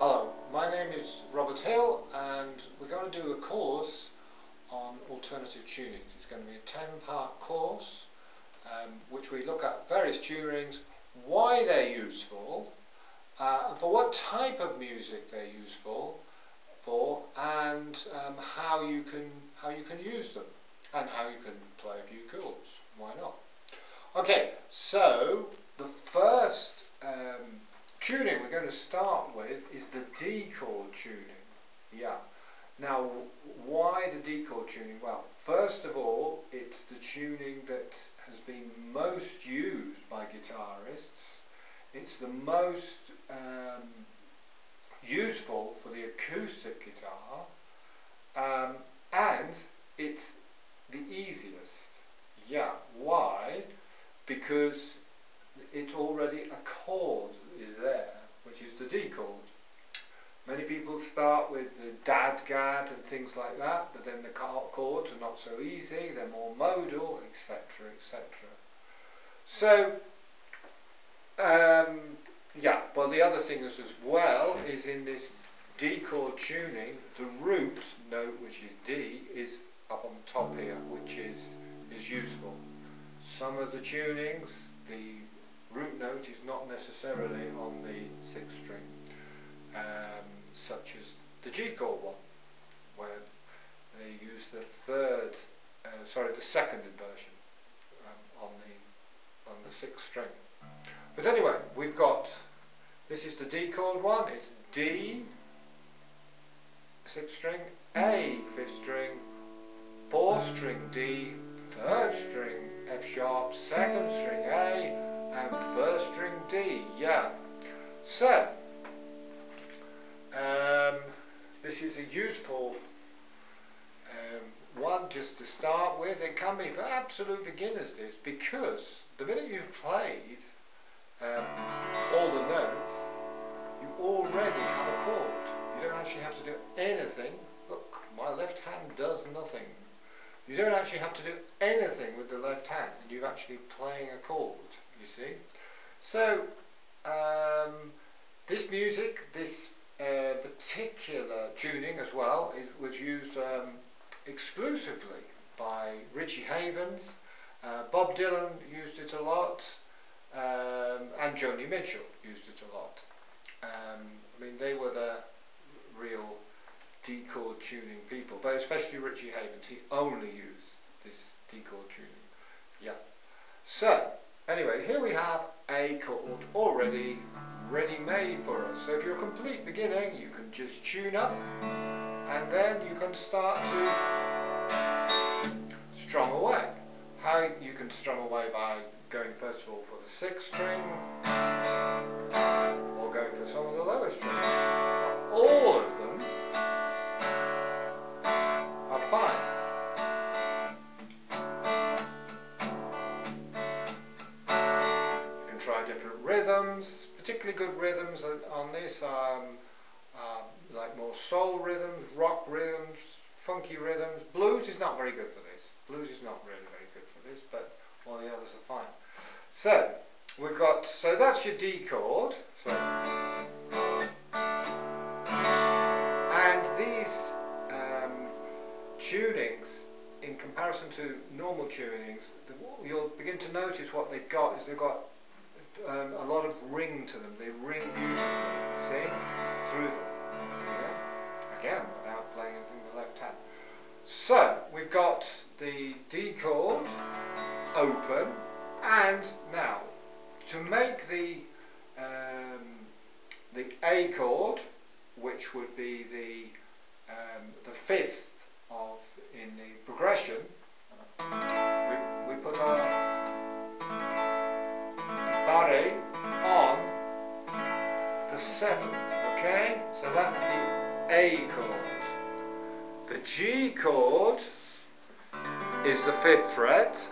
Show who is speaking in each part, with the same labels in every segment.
Speaker 1: Hello, my name is Robert Hill and we're going to do a course on alternative tunings. It's going to be a 10-part course which we look at various tunings, why they're useful, for what type of music they're useful for, and how you can use them and how you can play a few chords. Why not? Okay, so the first tuning we're going to start with is the D chord tuning. Yeah. Now, why the D chord tuning? Well, first of all, it's the tuning that has been most used by guitarists. It's the most useful for the acoustic guitar, and it's the easiest. Yeah. Why? Because it's already a chord is there, which is the D chord. Many people start with the dad-gad and things like that, but then the chords are not so easy, they're more modal, etc, etc. So, yeah, well, the other thing is as well is in this D chord tuning, the root note, which is D, is up on the top here, which is useful. Some of the tunings, the root note is not necessarily on the 6th string, such as the G chord one, where they use the second inversion on the 6th string. But anyway, we've got, this is the D chord one. It's D, 6th string, A, 5th string, 4th string D, 3rd string F sharp, 2nd string A, and 1st string D. Yeah. So, this is a useful one just to start with. It can be for absolute beginners, this, because the minute you've played all the notes, you already have a chord. You don't actually have to do anything. Look, my left hand does nothing. You don't actually have to do anything with the left hand, and you're actually playing a chord, you see. So, this music, this particular tuning as well, was used exclusively by Richie Havens. Bob Dylan used it a lot, and Joni used it a lot. I mean, they were the real D chord tuning people, but especially Richie Havens, he only used this D chord tuning. Yeah. So, anyway, here we have a chord already ready-made for us. So if you're a complete beginner, you can just tune up, and then you can start to strum away. How you can strum away by going first of all for the 6th string, or going for some of the lower strings. All of them are fine. You can try different rhythms. Particularly good rhythms on this like more soul rhythms, rock rhythms, funky rhythms. Blues is not very good for this. Blues is not really very good for this, but all the others are fine. So we've got, so that's your D chord. So, and these tunings, in comparison to normal tunings, you'll begin to notice what they've got is they've got a lot of ring to them. They ring beautifully, see, through them. Yeah? Again, without playing anything with the left hand. So we've got the D chord open, and now to make the A chord, which would be the 5th of in the progression, we put our body on the 7th, okay? So that's the A chord. The G chord is the 5th fret.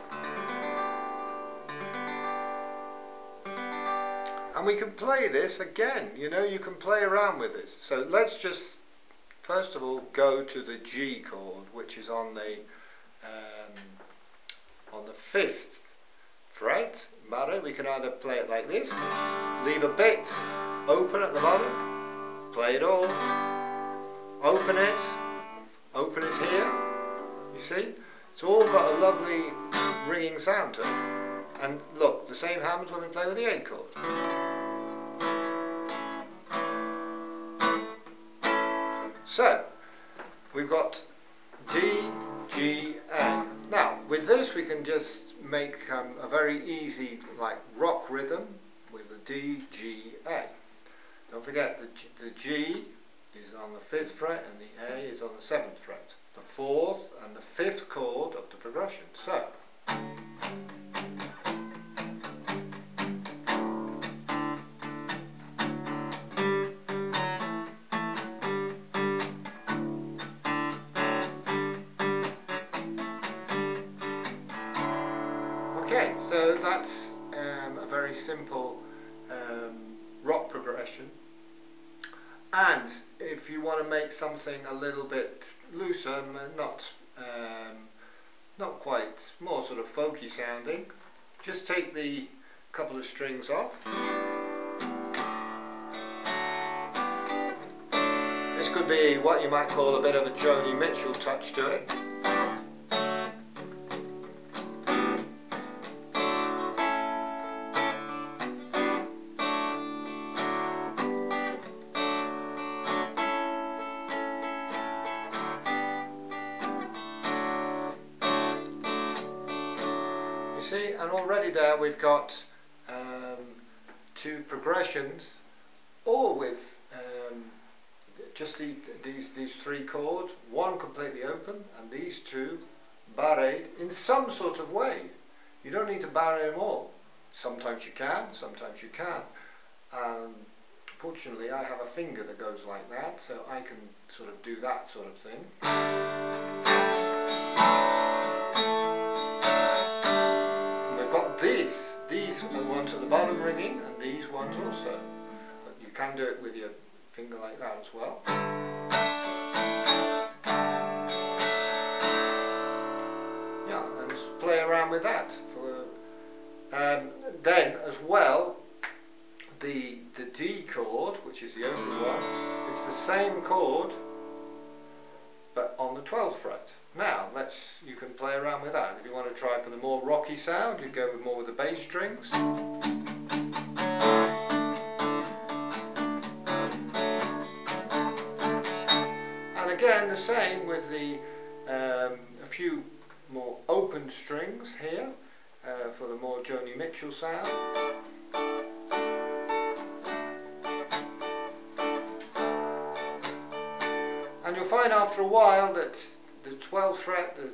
Speaker 1: And we can play this again, you know, you can play around with this. So let's just, first of all, go to the G chord, which is on the 5th fret. We can either play it like this, leave a bit open at the bottom, play it all, open it here, you see? It's all got a lovely ringing sound to it. And look, the same happens when we play with the A chord. So, we've got D, G, A. Now, with this we can just make a very easy like rock rhythm with the D, G, A. Don't forget the G is on the 5th fret and the A is on the 7th fret. The 4th and the 5th chord of the progression. So, okay, so that's a very simple rock progression. And if you want to make something a little bit looser, not quite, more sort of folky sounding, just take the couple of strings off. This could be what you might call a bit of a Joni Mitchell touch to it. See, and already there we've got 2 progressions, all with just these 3 chords, one completely open and these 2 barred in some sort of way. You don't need to barre them all. Sometimes you can, sometimes you can't. Fortunately I have a finger that goes like that, so I can sort of do that sort of thing. These ones at the bottom ringing, and these ones also. But you can do it with your finger like that as well. Yeah, and just play around with that. Then, as well, the D chord, which is the open one, it's the same chord, but on the 12th fret. Now, you can play around with that. If you want to try for the more rocky sound, you go more with the bass strings. And again, the same with a few more open strings here for the more Joni Mitchell sound. And you'll find after a while that the 12th fret, the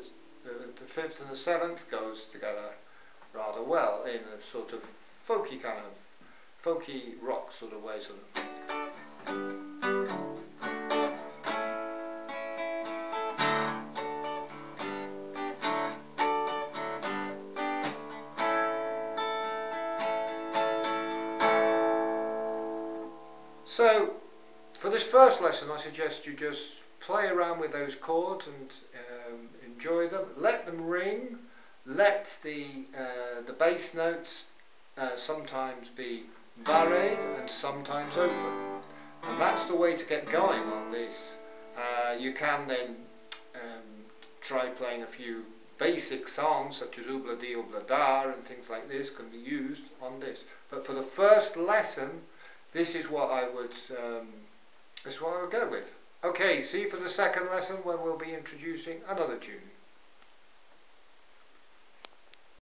Speaker 1: 5th and the 7th goes together rather well in a sort of folky rock sort of way. So, for this first lesson I suggest you just play around with those chords and enjoy them. Let them ring. Let the bass notes sometimes be barred and sometimes open. And that's the way to get going on this. You can then try playing a few basic songs such as Oobla Dee Oobla Da and things like this can be used on this. But for the first lesson, this is what I would go with. Okay, see you for the second lesson when we'll be introducing another tune.